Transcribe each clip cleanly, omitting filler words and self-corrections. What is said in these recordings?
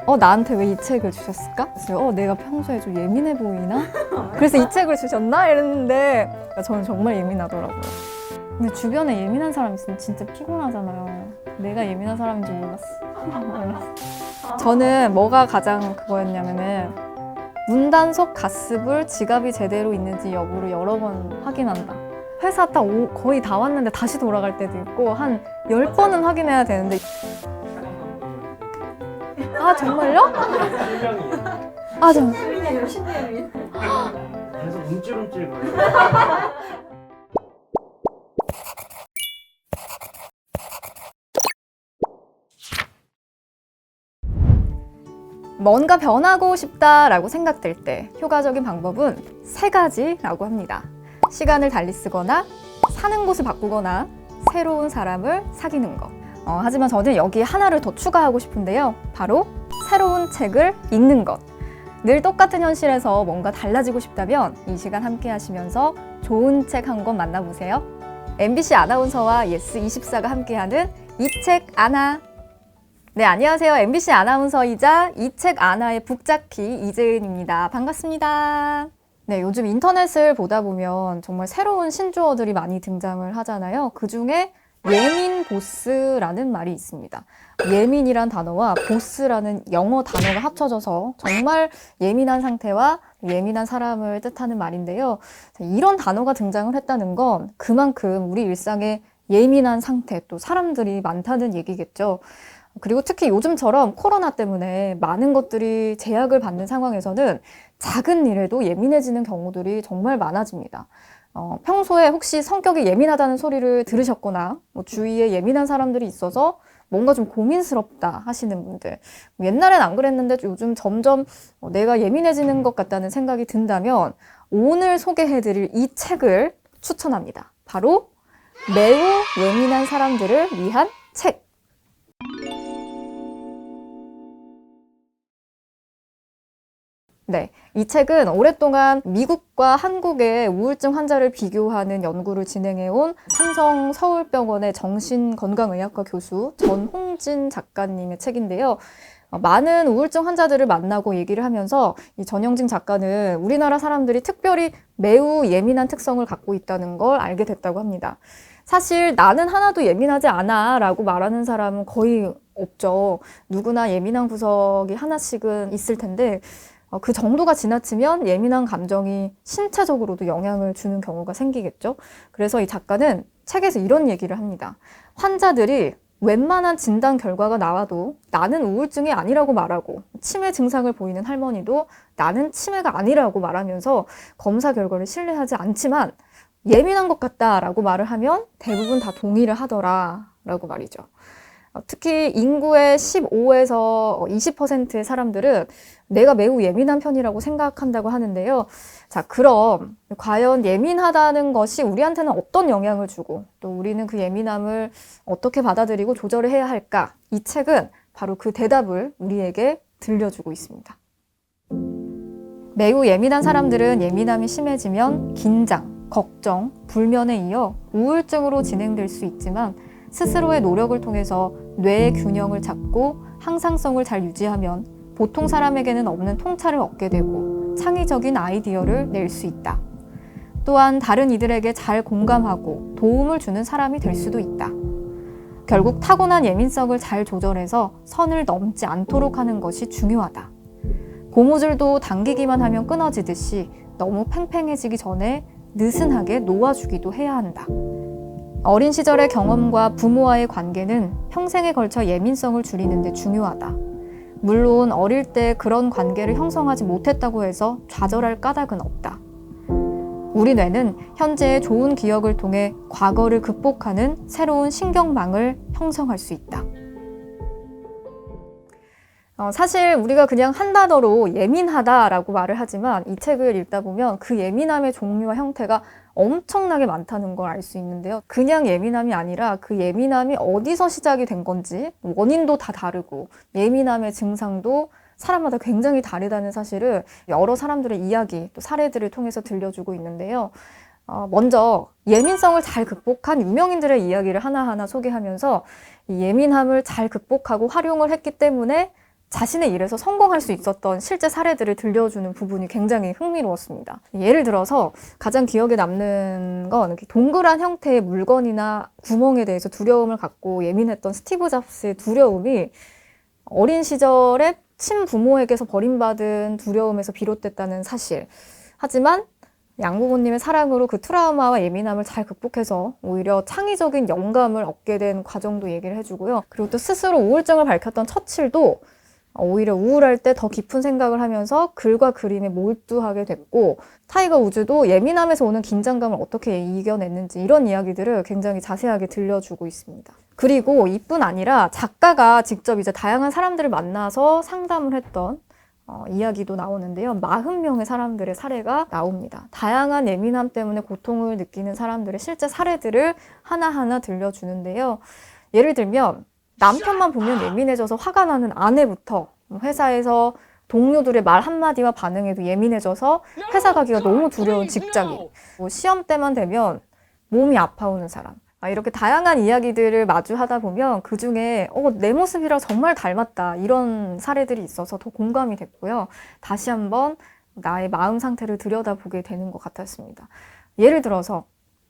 나한테 왜 이 책을 주셨을까? 그래서 내가 평소에 좀 예민해 보이나? 그래서 이 책을 주셨나? 이랬는데 저는 정말 예민하더라고요. 근데 주변에 예민한 사람 있으면 진짜 피곤하잖아요. 내가 예민한 사람인 줄 몰랐어. 몰랐어. 저는 뭐가 가장 그거였냐면은 문단속 가습을 지갑이 제대로 있는지 여부를 여러 번 확인한다. 회사 딱 거의 다 왔는데 다시 돌아갈 때도 있고 한 10번은 확인해야 되는데 아 정말요? 실명이에요. 아 정말 신예민, 신예민. 계속 움찔움찔 거려요. 뭔가 변하고 싶다라고 생각될 때 효과적인 방법은 3가지라고 합니다. 시간을 달리 쓰거나 사는 곳을 바꾸거나 새로운 사람을 사귀는 것. 하지만 저는 여기 하나를 더 추가하고 싶은데요. 바로 새로운 책을 읽는 것. 늘 똑같은 현실에서 뭔가 달라지고 싶다면 이 시간 함께 하시면서 좋은 책 한 권 만나보세요. MBC 아나운서와 예스24가 함께하는 이 책 아나. 네, 안녕하세요. MBC 아나운서이자 이 책 아나의 북잡키 이재은입니다. 반갑습니다. 네, 요즘 인터넷을 보다 보면 정말 새로운 신조어들이 많이 등장을 하잖아요. 그중에 예민 보스라는 말이 있습니다. 예민이란 단어와 보스라는 영어 단어가 합쳐져서 정말 예민한 상태와 예민한 사람을 뜻하는 말인데요. 이런 단어가 등장을 했다는 건 그만큼 우리 일상에 예민한 상태, 또 사람들이 많다는 얘기겠죠. 그리고 특히 요즘처럼 코로나 때문에 많은 것들이 제약을 받는 상황에서는 작은 일에도 예민해지는 경우들이 정말 많아집니다. 평소에 혹시 성격이 예민하다는 소리를 들으셨거나 뭐 주위에 예민한 사람들이 있어서 뭔가 좀 고민스럽다 하시는 분들, 옛날엔 안 그랬는데 요즘 점점 내가 예민해지는 것 같다는 생각이 든다면 오늘 소개해드릴 이 책을 추천합니다. 바로 매우 예민한 사람들을 위한 책. 네, 이 책은 오랫동안 미국과 한국의 우울증 환자를 비교하는 연구를 진행해온 삼성 서울병원의 정신건강의학과 교수 전홍진 작가님의 책인데요. 많은 우울증 환자들을 만나고 얘기를 하면서 이 전홍진 작가는 우리나라 사람들이 특별히 매우 예민한 특성을 갖고 있다는 걸 알게 됐다고 합니다. 사실 나는 하나도 예민하지 않아 라고 말하는 사람은 거의 없죠. 누구나 예민한 구석이 하나씩은 있을 텐데 그 정도가 지나치면 예민한 감정이 신체적으로도 영향을 주는 경우가 생기겠죠. 그래서 이 작가는 책에서 이런 얘기를 합니다. 환자들이 웬만한 진단 결과가 나와도 나는 우울증이 아니라고 말하고 치매 증상을 보이는 할머니도 나는 치매가 아니라고 말하면서 검사 결과를 신뢰하지 않지만 예민한 것 같다라고 말을 하면 대부분 다 동의를 하더라라고 말이죠. 특히 인구의 15에서 20%의 사람들은 내가 매우 예민한 편이라고 생각한다고 하는데요. 자, 그럼 과연 예민하다는 것이 우리한테는 어떤 영향을 주고 또 우리는 그 예민함을 어떻게 받아들이고 조절을 해야 할까? 이 책은 바로 그 대답을 우리에게 들려주고 있습니다. 매우 예민한 사람들은 예민함이 심해지면 긴장, 걱정, 불면에 이어 우울증으로 진행될 수 있지만 스스로의 노력을 통해서 뇌의 균형을 잡고 항상성을 잘 유지하면 보통 사람에게는 없는 통찰을 얻게 되고 창의적인 아이디어를 낼 수 있다. 또한 다른 이들에게 잘 공감하고 도움을 주는 사람이 될 수도 있다. 결국 타고난 예민성을 잘 조절해서 선을 넘지 않도록 하는 것이 중요하다. 고무줄도 당기기만 하면 끊어지듯이 너무 팽팽해지기 전에 느슨하게 놓아주기도 해야 한다. 어린 시절의 경험과 부모와의 관계는 평생에 걸쳐 예민성을 줄이는 데 중요하다. 물론 어릴 때 그런 관계를 형성하지 못했다고 해서 좌절할 까닭은 없다. 우리 뇌는 현재의 좋은 기억을 통해 과거를 극복하는 새로운 신경망을 형성할 수 있다. 사실 우리가 그냥 한 단어로 예민하다라고 말을 하지만 이 책을 읽다 보면 그 예민함의 종류와 형태가 엄청나게 많다는 걸 알 수 있는데요. 그냥 예민함이 아니라 그 예민함이 어디서 시작이 된 건지 원인도 다 다르고 예민함의 증상도 사람마다 굉장히 다르다는 사실을 여러 사람들의 이야기 또 사례들을 통해서 들려주고 있는데요. 먼저 예민성을 잘 극복한 유명인들의 이야기를 하나하나 소개하면서 이 예민함을 잘 극복하고 활용을 했기 때문에 자신의 일에서 성공할 수 있었던 실제 사례들을 들려주는 부분이 굉장히 흥미로웠습니다. 예를 들어서 가장 기억에 남는 건 동그란 형태의 물건이나 구멍에 대해서 두려움을 갖고 예민했던 스티브 잡스의 두려움이 어린 시절에 친부모에게서 버림받은 두려움에서 비롯됐다는 사실. 하지만 양부모님의 사랑으로 그 트라우마와 예민함을 잘 극복해서 오히려 창의적인 영감을 얻게 된 과정도 얘기를 해주고요. 그리고 또 스스로 우울증을 밝혔던 처칠도 오히려 우울할 때 더 깊은 생각을 하면서 글과 그림에 몰두하게 됐고, 타이거 우즈도 예민함에서 오는 긴장감을 어떻게 이겨냈는지 이런 이야기들을 굉장히 자세하게 들려주고 있습니다. 그리고 이뿐 아니라 작가가 직접 이제 다양한 사람들을 만나서 상담을 했던 이야기도 나오는데요. 40명의 사람들의 사례가 나옵니다. 다양한 예민함 때문에 고통을 느끼는 사람들의 실제 사례들을 하나하나 들려주는데요. 예를 들면 남편만 보면 예민해져서 화가 나는 아내부터 회사에서 동료들의 말 한마디와 반응에도 예민해져서 회사 가기가 너무 두려운 직장인, 시험 때만 되면 몸이 아파오는 사람, 이렇게 다양한 이야기들을 마주하다 보면 그중에 내 모습이랑 정말 닮았다 이런 사례들이 있어서 더 공감이 됐고요. 다시 한번 나의 마음 상태를 들여다보게 되는 것 같았습니다. 예를 들어서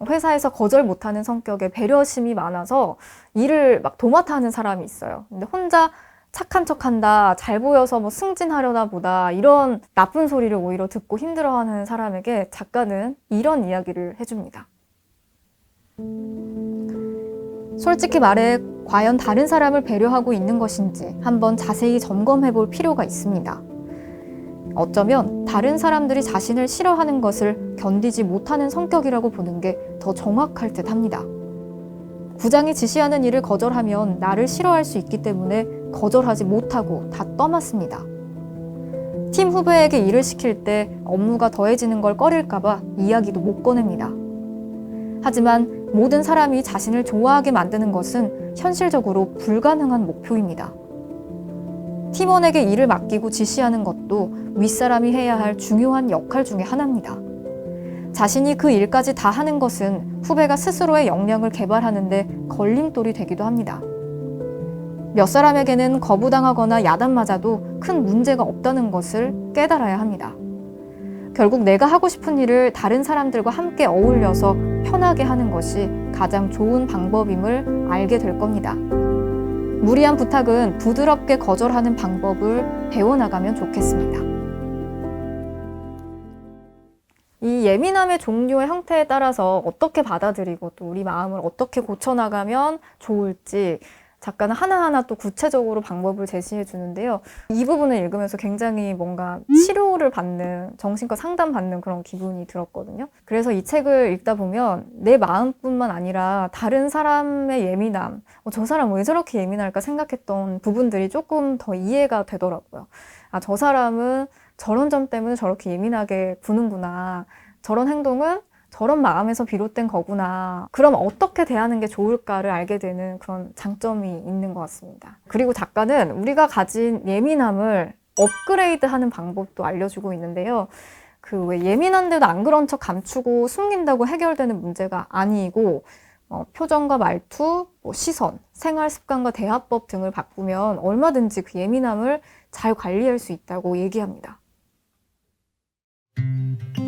회사에서 거절 못하는 성격에 배려심이 많아서 일을 막 도맡아 하는 사람이 있어요. 근데 혼자 착한 척한다, 잘 보여서 뭐 승진하려나 보다 이런 나쁜 소리를 오히려 듣고 힘들어하는 사람에게 작가는 이런 이야기를 해줍니다. 솔직히 말해 과연 다른 사람을 배려하고 있는 것인지 한번 자세히 점검해 볼 필요가 있습니다. 어쩌면 다른 사람들이 자신을 싫어하는 것을 견디지 못하는 성격이라고 보는 게 더 정확할 듯 합니다. 부장이 지시하는 일을 거절하면 나를 싫어할 수 있기 때문에 거절하지 못하고 다 떠맡습니다. 팀 후배에게 일을 시킬 때 업무가 더해지는 걸 꺼릴까봐 이야기도 못 꺼냅니다. 하지만 모든 사람이 자신을 좋아하게 만드는 것은 현실적으로 불가능한 목표입니다. 팀원에게 일을 맡기고 지시하는 것도 윗사람이 해야 할 중요한 역할 중에 하나입니다. 자신이 그 일까지 다 하는 것은 후배가 스스로의 역량을 개발하는 데 걸림돌이 되기도 합니다. 몇 사람에게는 거부당하거나 야단맞아도 큰 문제가 없다는 것을 깨달아야 합니다. 결국 내가 하고 싶은 일을 다른 사람들과 함께 어울려서 편하게 하는 것이 가장 좋은 방법임을 알게 될 겁니다. 무리한 부탁은 부드럽게 거절하는 방법을 배워나가면 좋겠습니다. 이 예민함의 종류와 형태에 따라서 어떻게 받아들이고 또 우리 마음을 어떻게 고쳐나가면 좋을지 작가는 하나하나 또 구체적으로 방법을 제시해 주는데요. 이 부분을 읽으면서 굉장히 뭔가 치료를 받는, 정신과 상담받는 그런 기분이 들었거든요. 그래서 이 책을 읽다 보면 내 마음뿐만 아니라 다른 사람의 예민함, 저 사람 왜 저렇게 예민할까 생각했던 부분들이 조금 더 이해가 되더라고요. 저 사람은 저런 점 때문에 저렇게 예민하게 구는구나. 저런 행동은 저런 마음에서 비롯된 거구나. 그럼 어떻게 대하는 게 좋을까를 알게 되는 그런 장점이 있는 것 같습니다. 그리고 작가는 우리가 가진 예민함을 업그레이드하는 방법도 알려주고 있는데요. 왜 예민한데도 안 그런 척 감추고 숨긴다고 해결되는 문제가 아니고 표정과 말투, 시선, 생활 습관과 대화법 등을 바꾸면 얼마든지 그 예민함을 잘 관리할 수 있다고 얘기합니다.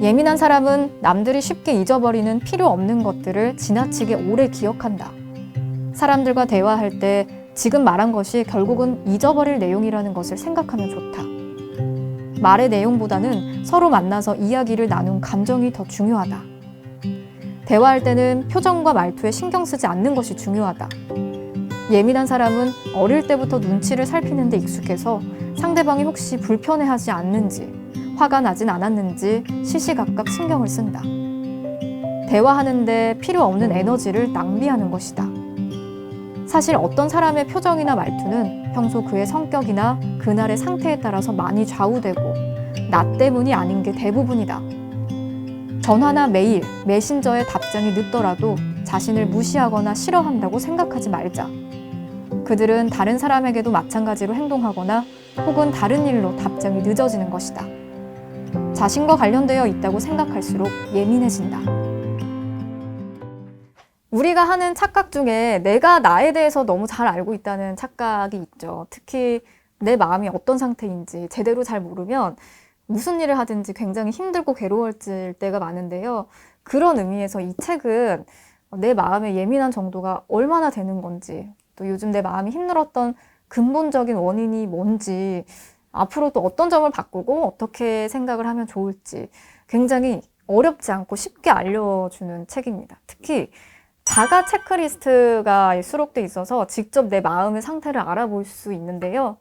예민한 사람은 남들이 쉽게 잊어버리는 필요 없는 것들을 지나치게 오래 기억한다. 사람들과 대화할 때 지금 말한 것이 결국은 잊어버릴 내용이라는 것을 생각하면 좋다. 말의 내용보다는 서로 만나서 이야기를 나눈 감정이 더 중요하다. 대화할 때는 표정과 말투에 신경 쓰지 않는 것이 중요하다. 예민한 사람은 어릴 때부터 눈치를 살피는 데 익숙해서 상대방이 혹시 불편해하지 않는지, 화가 나진 않았는지 시시각각 신경을 쓴다. 대화하는데 필요 없는 에너지를 낭비하는 것이다. 사실 어떤 사람의 표정이나 말투는 평소 그의 성격이나 그날의 상태에 따라서 많이 좌우되고 나 때문이 아닌 게 대부분이다. 전화나 메일, 메신저에 답장이 늦더라도 자신을 무시하거나 싫어한다고 생각하지 말자. 그들은 다른 사람에게도 마찬가지로 행동하거나 혹은 다른 일로 답장이 늦어지는 것이다. 자신과 관련되어 있다고 생각할수록 예민해진다. 우리가 하는 착각 중에 내가 나에 대해서 너무 잘 알고 있다는 착각이 있죠. 특히 내 마음이 어떤 상태인지 제대로 잘 모르면 무슨 일을 하든지 굉장히 힘들고 괴로워질 때가 많은데요. 그런 의미에서 이 책은 내 마음의 예민한 정도가 얼마나 되는 건지, 또 요즘 내 마음이 힘들었던 근본적인 원인이 뭔지, 앞으로 또 어떤 점을 바꾸고 어떻게 생각을 하면 좋을지 굉장히 어렵지 않고 쉽게 알려주는 책입니다. 특히 자가 체크리스트가 수록돼 있어서 직접 내 마음의 상태를 알아볼 수 있는데요.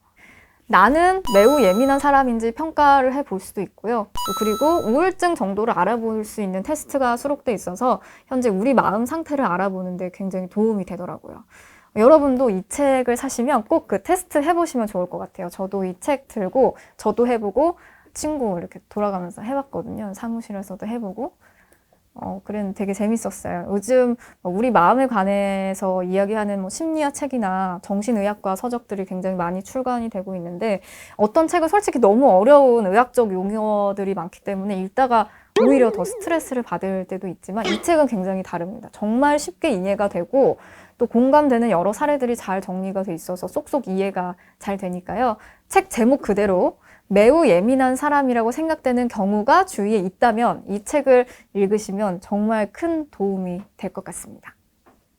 나는 매우 예민한 사람인지 평가를 해볼 수도 있고요. 또 그리고 우울증 정도를 알아볼 수 있는 테스트가 수록돼 있어서 현재 우리 마음 상태를 알아보는 데 굉장히 도움이 되더라고요. 여러분도 이 책을 사시면 꼭 그 테스트 해보시면 좋을 것 같아요. 저도 이 책 들고 저도 해보고 친구 이렇게 돌아가면서 해봤거든요. 사무실에서도 해보고. 그랬는데 되게 재밌었어요. 요즘 우리 마음에 관해서 이야기하는 뭐 심리학 책이나 정신의학과 서적들이 굉장히 많이 출간이 되고 있는데, 어떤 책은 솔직히 너무 어려운 의학적 용어들이 많기 때문에 읽다가 오히려 더 스트레스를 받을 때도 있지만, 이 책은 굉장히 다릅니다. 정말 쉽게 이해가 되고 또 공감되는 여러 사례들이 잘 정리가 돼 있어서 쏙쏙 이해가 잘 되니까요. 책 제목 그대로 매우 예민한 사람이라고 생각되는 경우가 주위에 있다면 이 책을 읽으시면 정말 큰 도움이 될 것 같습니다.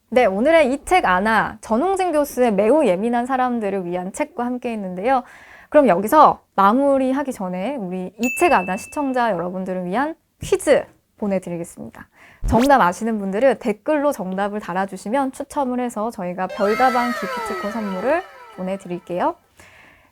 네, 오늘의 이 책 아나, 전홍진 교수의 매우 예민한 사람들을 위한 책과 함께 했는데요. 그럼 여기서 마무리하기 전에 우리 이 책 아나 시청자 여러분들을 위한 퀴즈 보내드리겠습니다. 정답 아시는 분들은 댓글로 정답을 달아주시면 추첨을 해서 저희가 별다방 기프티콘 선물을 보내드릴게요.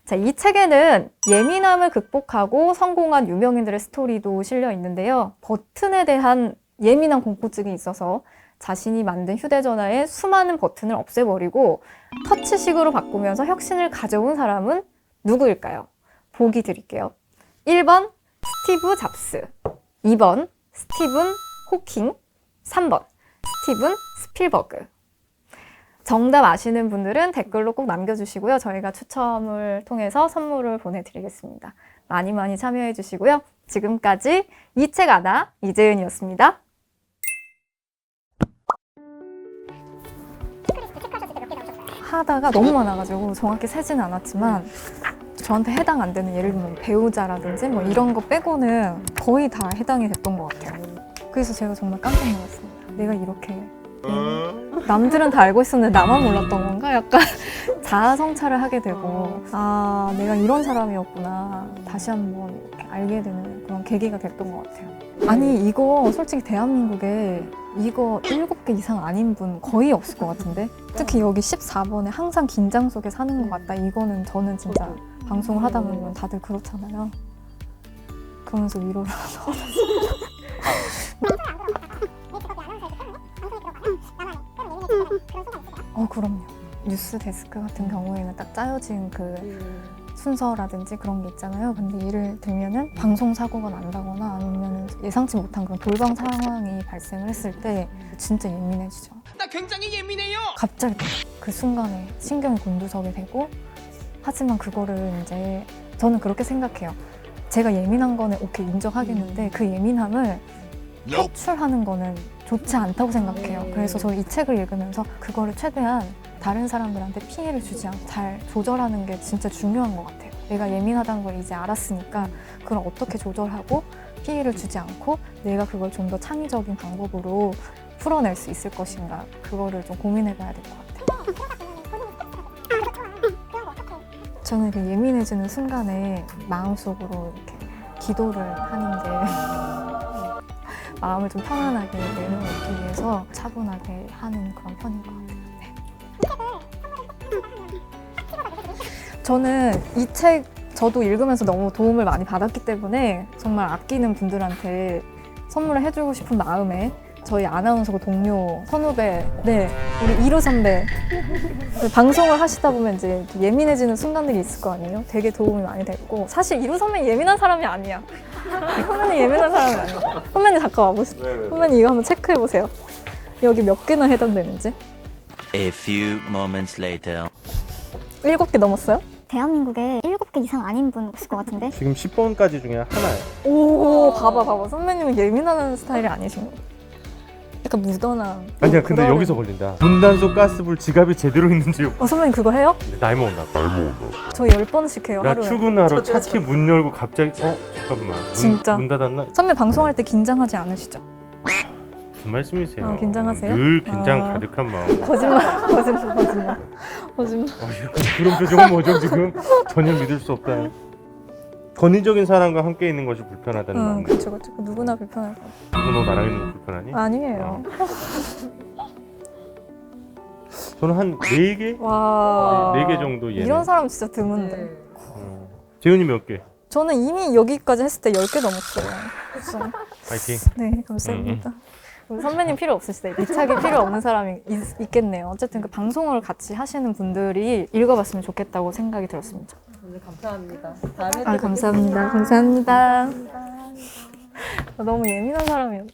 자, 이 책에는 예민함을 극복하고 성공한 유명인들의 스토리도 실려 있는데요. 버튼에 대한 예민한 공포증이 있어서 자신이 만든 휴대전화의 수많은 버튼을 없애버리고 터치식으로 바꾸면서 혁신을 가져온 사람은 누구일까요? 보기 드릴게요. 1번 스티브 잡스, 2번 스티븐 호킹, 3번 스티븐 스필버그. 정답 아시는 분들은 댓글로 꼭 남겨주시고요. 저희가 추첨을 통해서 선물을 보내드리겠습니다. 많이 많이 참여해 주시고요. 지금까지 이 책 아나 이재은이었습니다. 하다가 너무 많아가지고 정확히 세지는 않았지만 저한테 해당 안 되는, 예를 들면 배우자라든지 뭐 이런 거 빼고는 거의 다 해당이 됐던 것 같아요. 그래서 제가 정말 깜짝 놀랐습니다. 내가 이렇게 남들은 다 알고 있었는데 나만 몰랐던 건가? 약간 자아 성찰을 하게 되고, 아, 내가 이런 사람이었구나. 다시 한번 이렇게 알게 되는 그런 계기가 됐던 것 같아요. 아니, 이거 솔직히 대한민국에 이거 7개 이상 아닌 분 거의 없을 것 같은데? 특히 여기 14번에 항상 긴장 속에 사는 것 같다. 이거는 저는 진짜 방송을 하다 보면 다들 그렇잖아요. 그러면서 위로를 그럼요. 뉴스 데스크 같은 경우에는 딱 짜여진 그 순서라든지 그런 게 있잖아요. 근데 예를 들면은 방송 사고가 난다거나 아니면 예상치 못한 그런 돌발 상황이 발생을 했을 때 진짜 예민해지죠. 나 굉장히 예민해요. 갑자기 그 순간에 신경이 곤두서게 되고, 하지만 그거를 이제 저는 그렇게 생각해요. 제가 예민한 거는 오케이 인정하겠는데 그 예민함을 표출하는 거는 좋지 않다고 생각해요. 그래서 저는 이 책을 읽으면서 그거를 최대한 다른 사람들한테 피해를 주지 않고 잘 조절하는 게 진짜 중요한 것 같아요. 내가 예민하다는 걸 이제 알았으니까 그걸 어떻게 조절하고 피해를 주지 않고 내가 그걸 좀 더 창의적인 방법으로 풀어낼 수 있을 것인가, 그거를 좀 고민해 봐야 될 것 같아요. 저는 그 예민해지는 순간에 마음속으로 이렇게 기도를 하는 게 마음을 좀 편안하게 내려놓기 위해서 차분하게 하는 그런 편인 것 같아요. 네. 저는 이 책 저도 읽으면서 너무 도움을 많이 받았기 때문에 정말 아끼는 분들한테 선물을 해주고 싶은 마음에 저희 아나운서 동료 선후배, 네, 우리 이루 선배, 방송을 하시다 보면 이제 예민해지는 순간들이 있을 거 아니에요? 되게 도움이 많이 됐고, 사실 이루 선배 예민한 사람이 아니야. 선배님 예민한 사람이 아니야. 선배님 잠깐 와보세요. 선배님 이거 한번 체크해 보세요. 여기 몇 개나 해당되는지. A few moments later. 7개 넘었어요? 대한민국에 7개 이상 아닌 분 없을 것 같은데? 지금 10번까지 중에 하나예요. 오, 봐봐. 선배님은 예민한 스타일이 아니신 거. 약간 묻어나. 아니야 근데 여기서 걸린다. 분단소 가스불 지갑이 제대로 있는지 선배님 그거 해요? 나이 먹었나 봐. 저 10번씩 해요 나 하루에. 출근하러 차키 문 열고 갑자기 잠깐만 진짜? 문 닫았나? 선배 방송할 때 긴장하지 않으시죠? 무슨 말씀이세요? 아, 긴장하세요? 늘 긴장 아. 가득한 마음. 거짓말. 그런 표정은 뭐죠 지금? 전혀 믿을 수 없다. 권위적인 사람과 함께 있는 것이 불편하다는 마음. 그쵸. 누구나 불편할 것 같아요. 너 나랑 있는 거 불편하니? 아니에요. 저는 한 4개? 와. 4개 정도 얘네. 이런 사람 진짜 드문데. 재훈이 몇 개? 저는 이미 여기까지 했을 때 10개 넘었어요. 그래서 파이팅. 네, 감사합니다. 우리 선배님 필요 없으시대. 미착이 필요 없는 사람이 있겠네요. 어쨌든 그 방송을 같이 하시는 분들이 읽어봤으면 좋겠다고 생각이 들었습니다. 오늘 감사합니다. 다음에 또 감사합니다. 감사합니다. 너무 예민한 사람이에요.